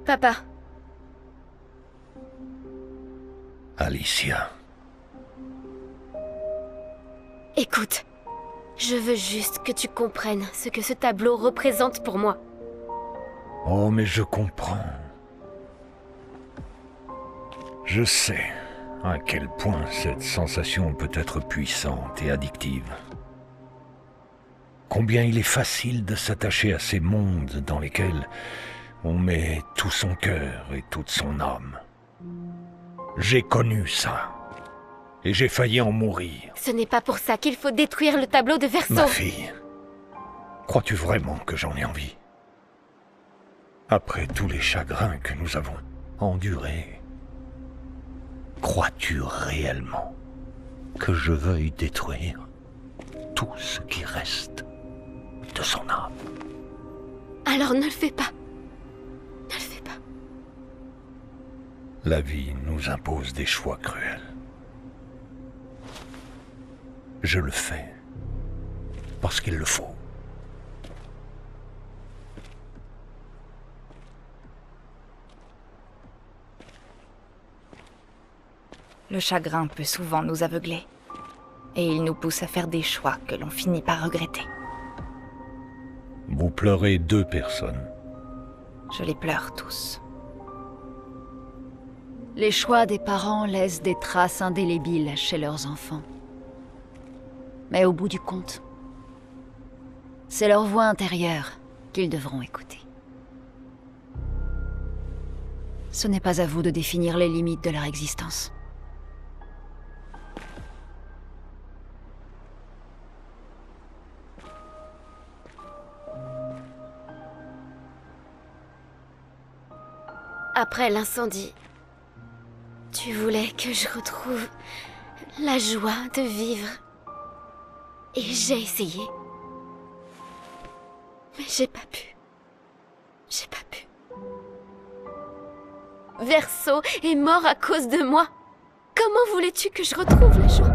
Papa. Alicia. Écoute, je veux juste que tu comprennes ce que ce tableau représente pour moi. Oh, mais je comprends. Je sais à quel point cette sensation peut être puissante et addictive. Combien il est facile de s'attacher à ces mondes dans lesquels on met tout son cœur et toute son âme. J'ai connu ça. Et j'ai failli en mourir. Ce n'est pas pour ça qu'il faut détruire le tableau de Verso. Ma fille, crois-tu vraiment que j'en ai envie? Après tous les chagrins que nous avons endurés, crois-tu réellement que je veuille détruire tout ce qui reste de son âme? Alors ne le fais pas. Ne le fais pas. La vie nous impose des choix cruels. Je le fais parce qu'il le faut. Le chagrin peut souvent nous aveugler. Et il nous pousse à faire des choix que l'on finit par regretter. Vous pleurez 2 personnes. Je les pleure tous. Les choix des parents laissent des traces indélébiles chez leurs enfants. Mais au bout du compte, c'est leur voix intérieure qu'ils devront écouter. Ce n'est pas à vous de définir les limites de leur existence. Après l'incendie, tu voulais que je retrouve la joie de vivre. Et j'ai essayé. Mais j'ai pas pu. J'ai pas pu. Verso est mort à cause de moi. Comment voulais-tu que je retrouve la joie?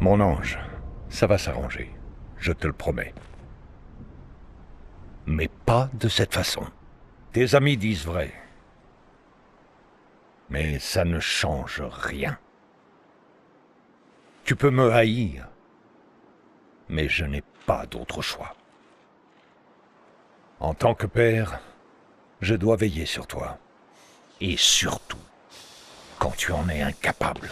Mon ange, ça va s'arranger. Je te le promets. Mais pas de cette façon. Tes amis disent vrai. Mais ça ne change rien. Tu peux me haïr, mais je n'ai pas d'autre choix. En tant que père, je dois veiller sur toi. Et surtout, quand tu en es incapable.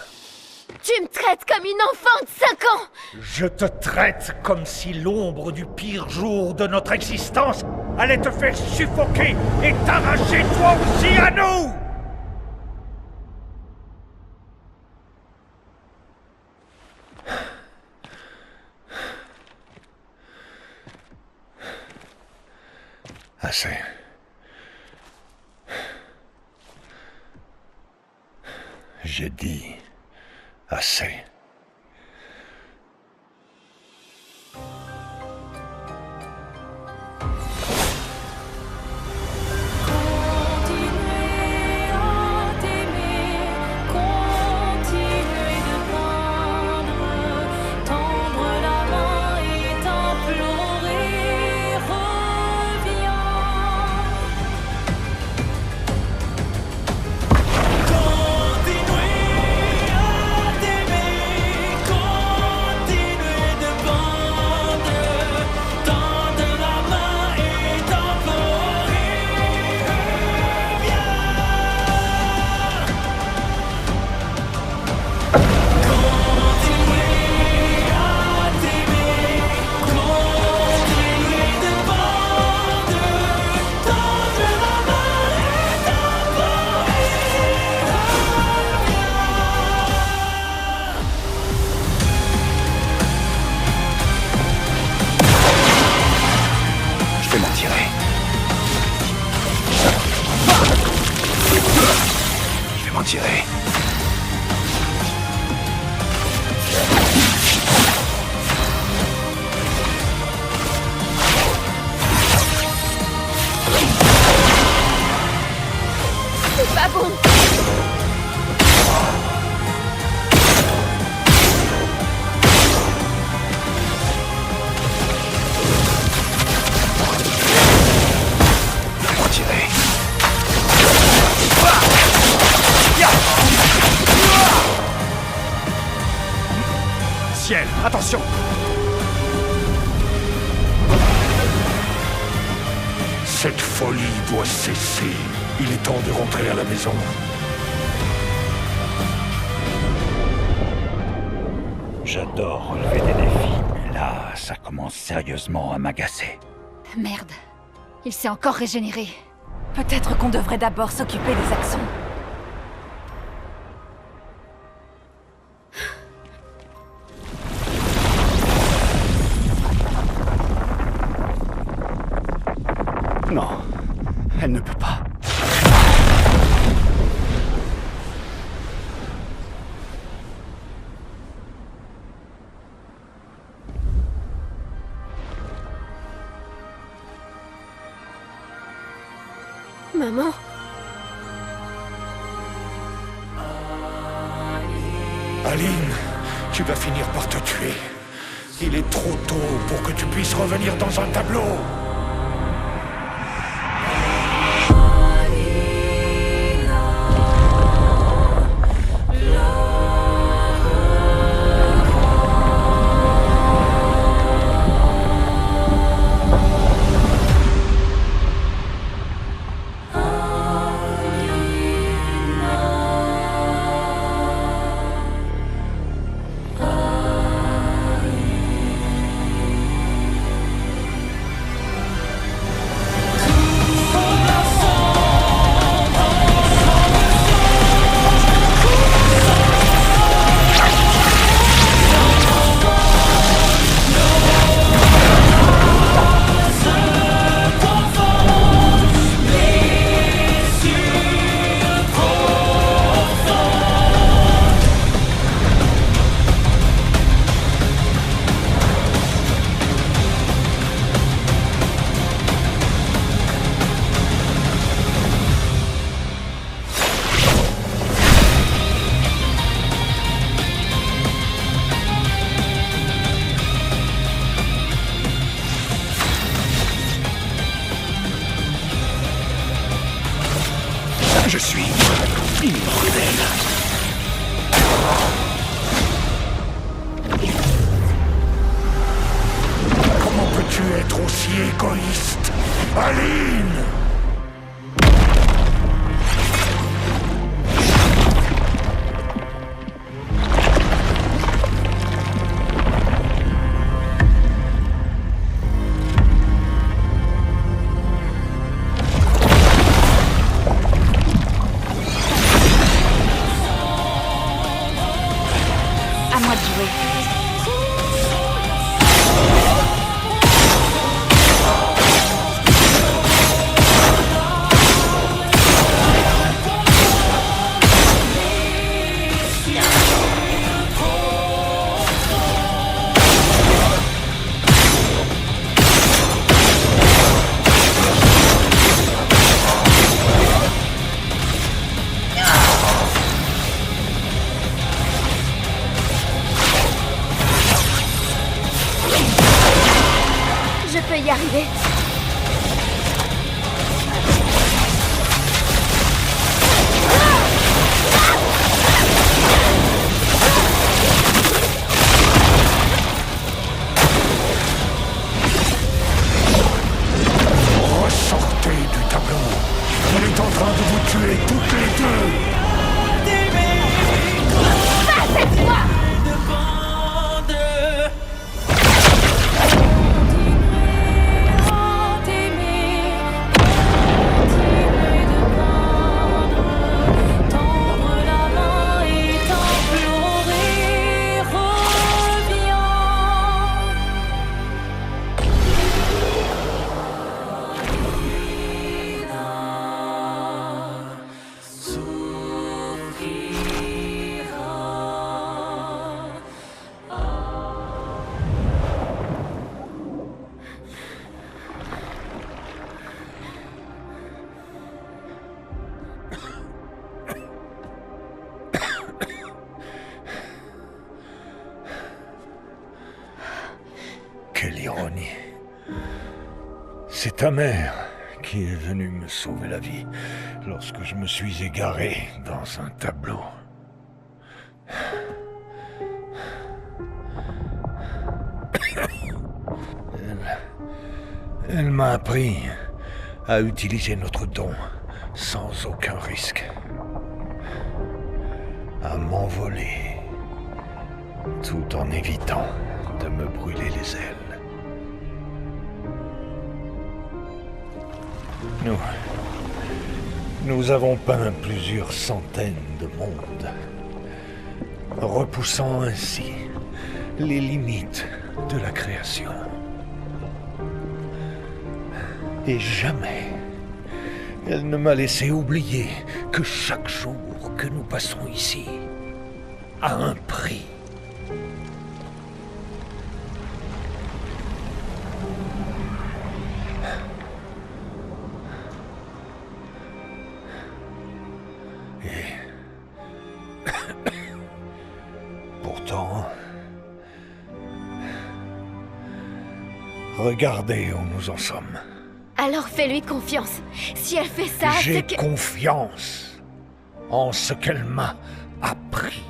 Tu me traites comme une enfant de 5 ans! Je te traite comme si l'ombre du pire jour de notre existence allait te faire suffoquer et t'arracher toi aussi à nous! Assez. J'ai dit assez. Tirer. C'est pas bon! Attention! Cette folie doit cesser. Il est temps de rentrer à la maison. J'adore relever des défis, mais là, ça commence sérieusement à m'agacer. Merde. Il s'est encore régénéré. Peut-être qu'on devrait d'abord s'occuper des accents. Non, elle ne peut pas. Maman? Aline, tu vas finir par te tuer. Il est trop tôt pour que tu puisses revenir dans un tableau. Je suis immortel. Comment peux-tu être aussi égoïste, Aline? À moi de jouer. Je peux y arriver. Ressortez du tableau. Il est en train de vous tuer toutes les deux. Pas cette fois! Quelle ironie. C'est ta mère qui est venue me sauver la vie lorsque je me suis égaré dans un tableau. Elle m'a appris à utiliser notre don sans aucun risque. À m'envoler, tout en évitant de me brûler les ailes. Nous avons peint plusieurs centaines de mondes, repoussant ainsi les limites de la création. Et jamais elle ne m'a laissé oublier que chaque jour que nous passons ici a un prix. Et pourtant, regardez où nous en sommes. Alors fais-lui confiance. Si elle fait ça, J'ai c'est que... confiance en ce qu'elle m'a appris.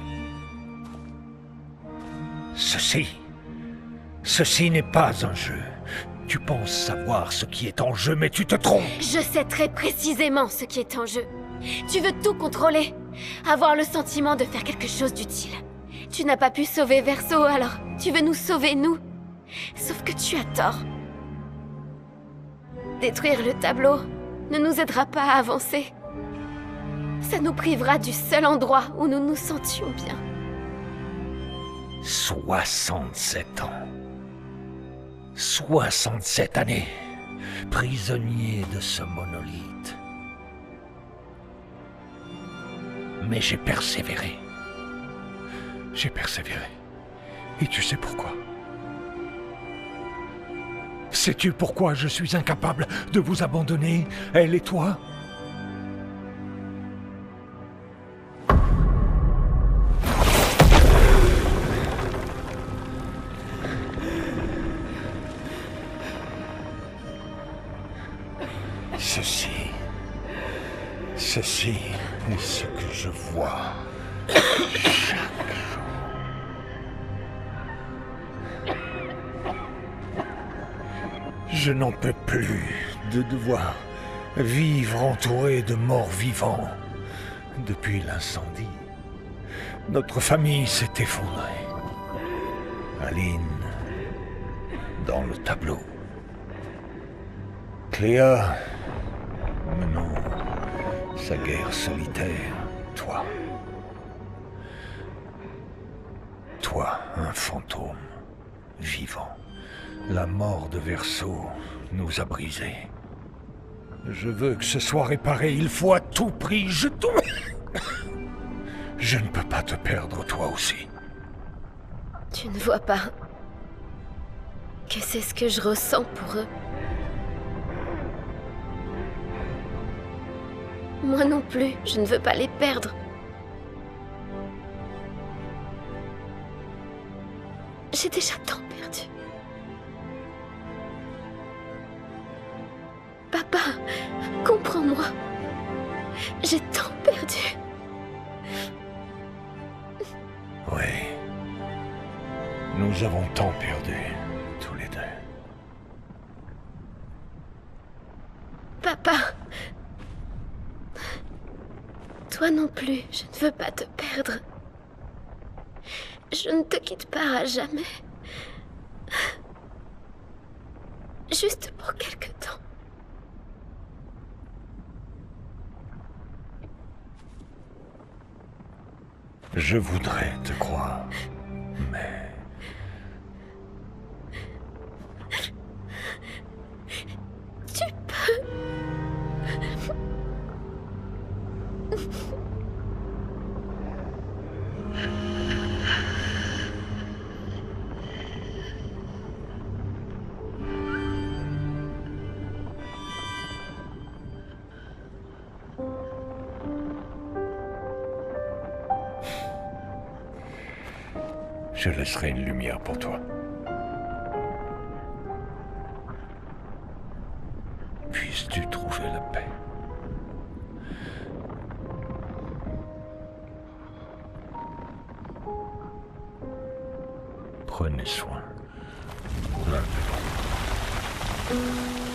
Ceci n'est pas un jeu. Tu penses savoir ce qui est en jeu, mais tu te trompes. Je sais très précisément ce qui est en jeu. Tu veux tout contrôler, avoir le sentiment de faire quelque chose d'utile. Tu n'as pas pu sauver Verso, alors tu veux nous sauver, nous. Sauf que tu as tort. Détruire le tableau ne nous aidera pas à avancer. Ça nous privera du seul endroit où nous nous sentions bien. 67 ans. 67 années, prisonnier de ce monolithe. Mais j'ai persévéré. J'ai persévéré. Et tu sais pourquoi? Sais-tu pourquoi je suis incapable de vous abandonner, elle et toi? Ceci est ce que je vois chaque jour. Je n'en peux plus de devoir vivre entouré de morts vivants. Depuis l'incendie, notre famille s'est effondrée. Aline, dans le tableau. Cléa, menant sa guerre solitaire. Toi, un fantôme vivant. La mort de Verso nous a brisés. Je veux que ce soit réparé, il faut à tout prix, je ne peux pas te perdre, toi aussi. Tu ne vois pas que c'est ce que je ressens pour eux. Moi non plus, je ne veux pas les perdre. J'ai déjà tant perdu. Papa, comprends-moi. J'ai tant perdu. Oui. Nous avons tant perdu, tous les deux. Papa. Toi non plus, je ne veux pas te perdre. Je ne te quitte pas à jamais. Juste pour quelque temps. Je voudrais te croire, mais... Tu peux... Je laisserai une lumière pour toi. Puisses-tu trouver la paix. Prenez soin l'un de l'autre.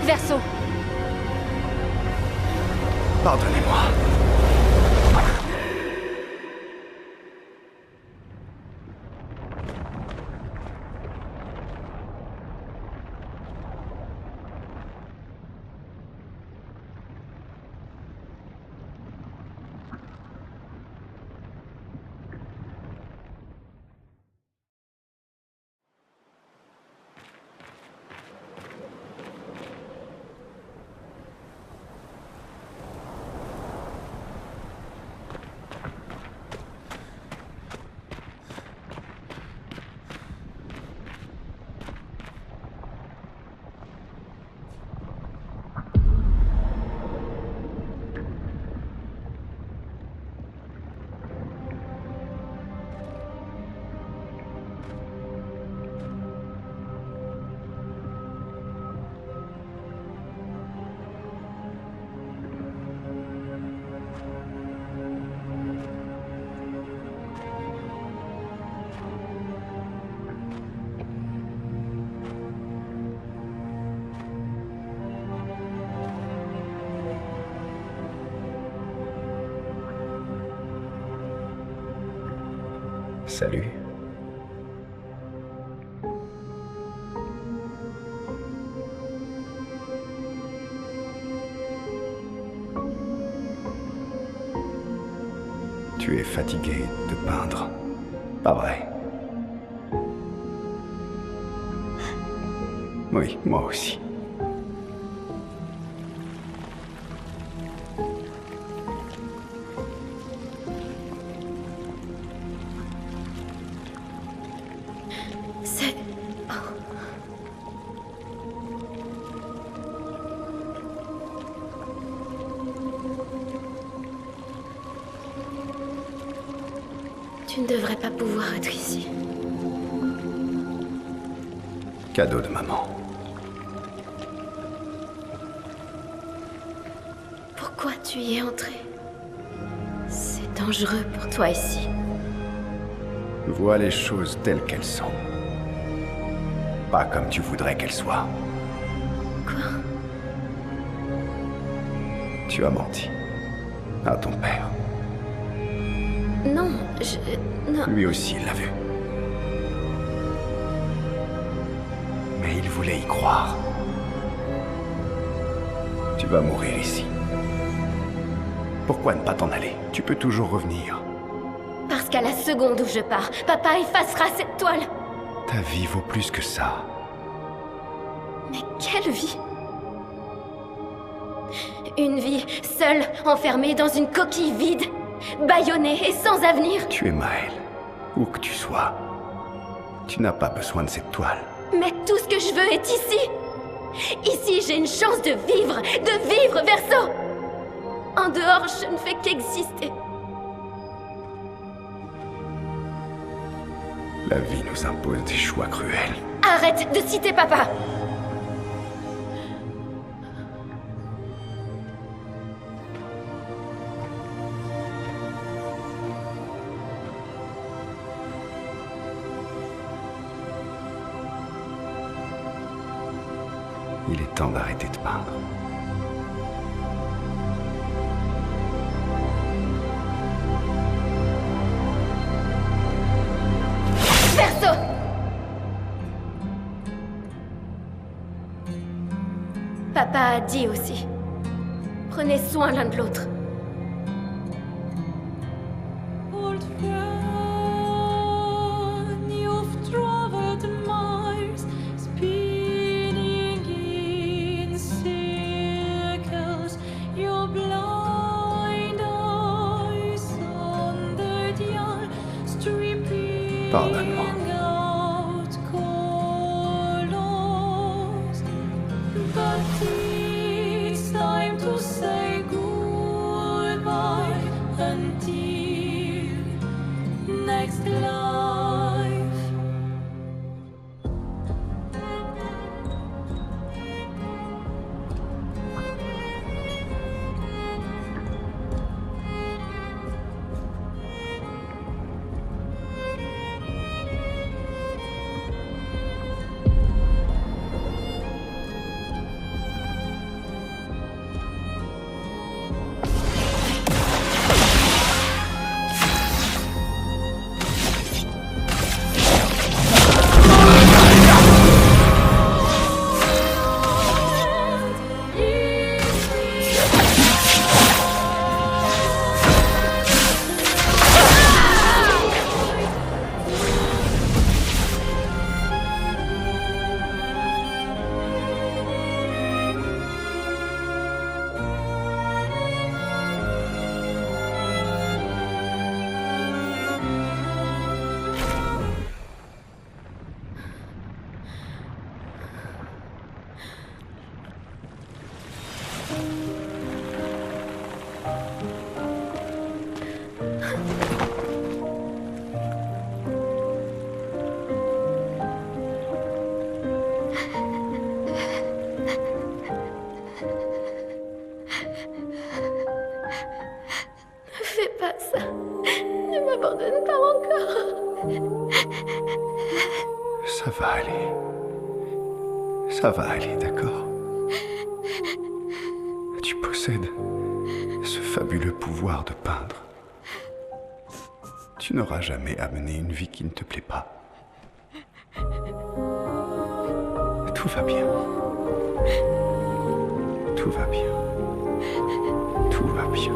Verso. Pardonnez-moi. Salut. Tu es fatigué de peindre, pas vrai? Oui, moi aussi. C'est... Tu ne devrais pas pouvoir être ici. Cadeau de maman. Pourquoi tu y es entré? C'est dangereux pour toi ici. Vois les choses telles qu'elles sont. Pas comme tu voudrais qu'elles soient. Quoi? Tu as menti. À ton père. Non, non. Lui aussi l'a vu. Mais il voulait y croire. Tu vas mourir ici. Pourquoi ne pas t'en aller? Tu peux toujours revenir. Parce qu'à la seconde où je pars, papa effacera cette toile. Ta vie vaut plus que ça. Mais quelle vie? Une vie seule, enfermée dans une coquille vide, bâillonnée et sans avenir. Tu es Maël. Où que tu sois. Tu n'as pas besoin de cette toile. Mais tout ce que je veux est ici. Ici, j'ai une chance de vivre, Verso. En dehors, je ne fais qu'exister. La vie nous impose des choix cruels. Arrête de citer papa. Il est temps d'arrêter de peindre. Verso! Papa a dit aussi. Prenez soin l'un de l'autre. Old friend, you've traveled miles, spinning in circles. Your blind eyes on the dial, stripping Pardonne-moi. out colors. But it's time to say goodbye until next life. fais pas ça. Ne m'abandonne pas encore. Ça va aller. Ça va aller, d'accord? Tu possèdes ce fabuleux pouvoir de peindre. Tu n'auras jamais amené une vie qui ne te plaît pas. Tout va bien. Tout va bien. Tout va bien.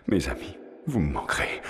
Mes amis, vous me manquerez.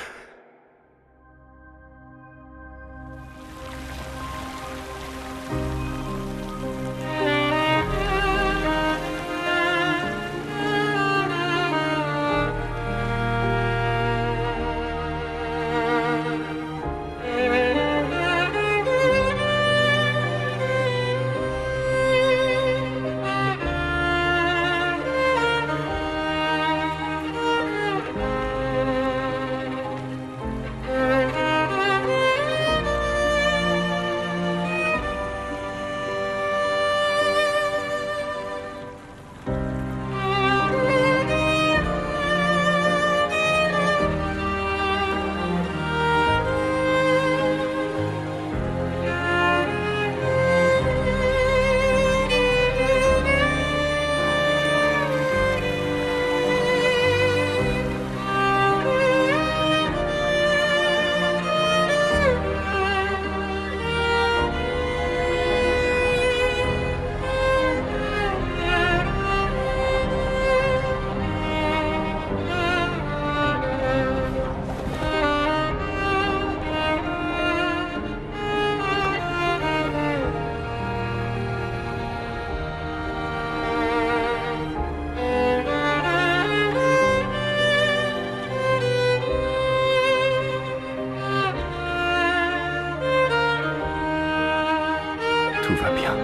Tout va bien.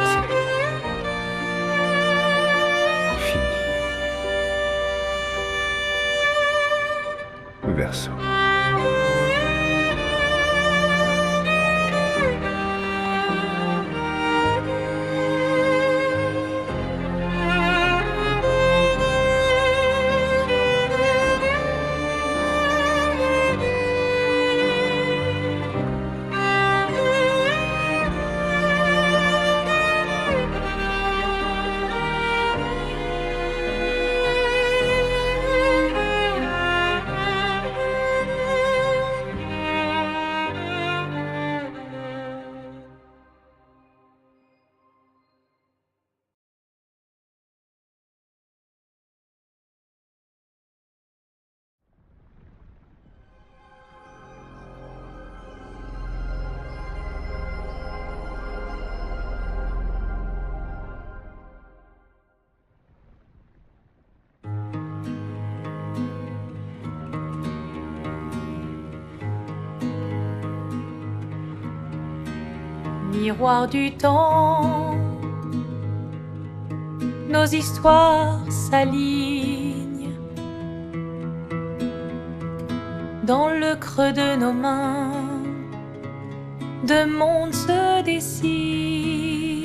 C'est fini. Verseau. Miroir du temps, nos histoires s'alignent dans le creux de nos mains. Deux mondes se dessinent,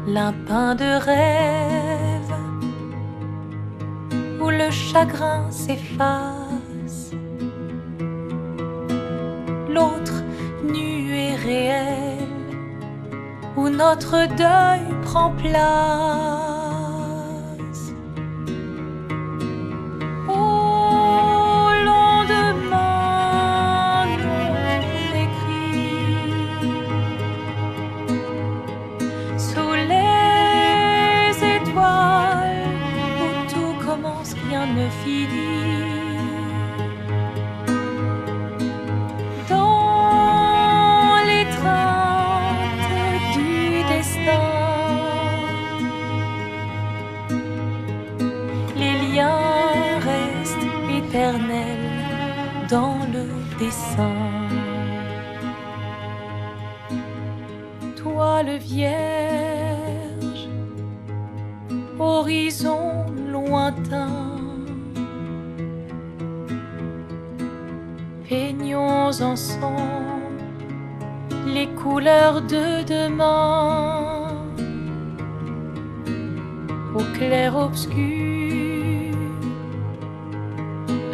l'un peint de rêve où le chagrin s'efface, L'autre nu et réel, où notre deuil prend place. Au lendemain non écrit, sous les étoiles, où tout commence, rien ne finit. Dans le dessin, toi le vierge, horizon lointain, peignons ensemble les couleurs de demain, au clair-obscur,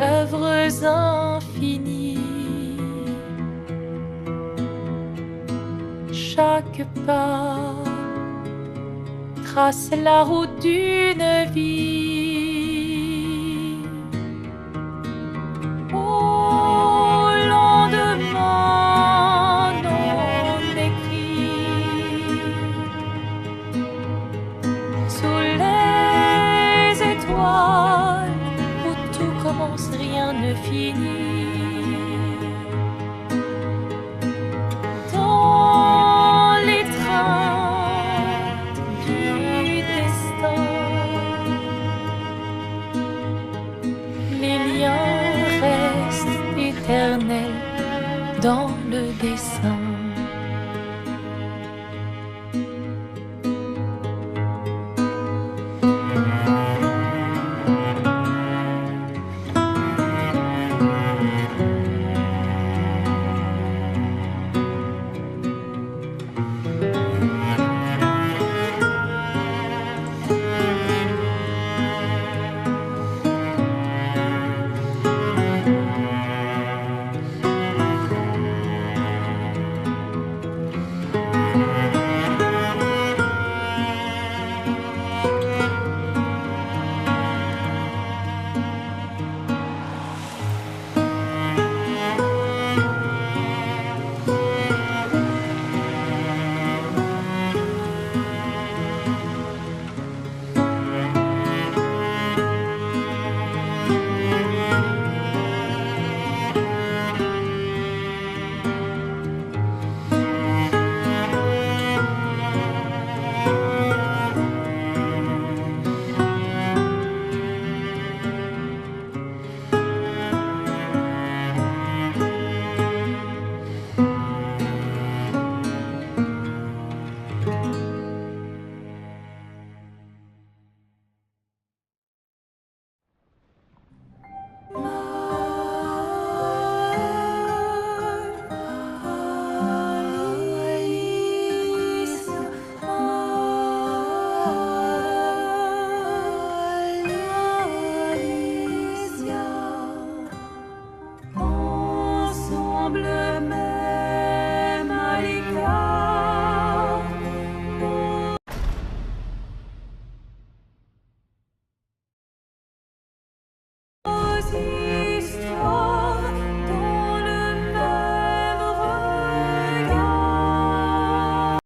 œuvres infinies. Chaque pas trace la route d'une vie. Au lendemain non écrit, sous les étoiles, où tout commence, rien ne finit. Dans l'étreinte du destin, les liens restent éternels dans le dessin. Aussi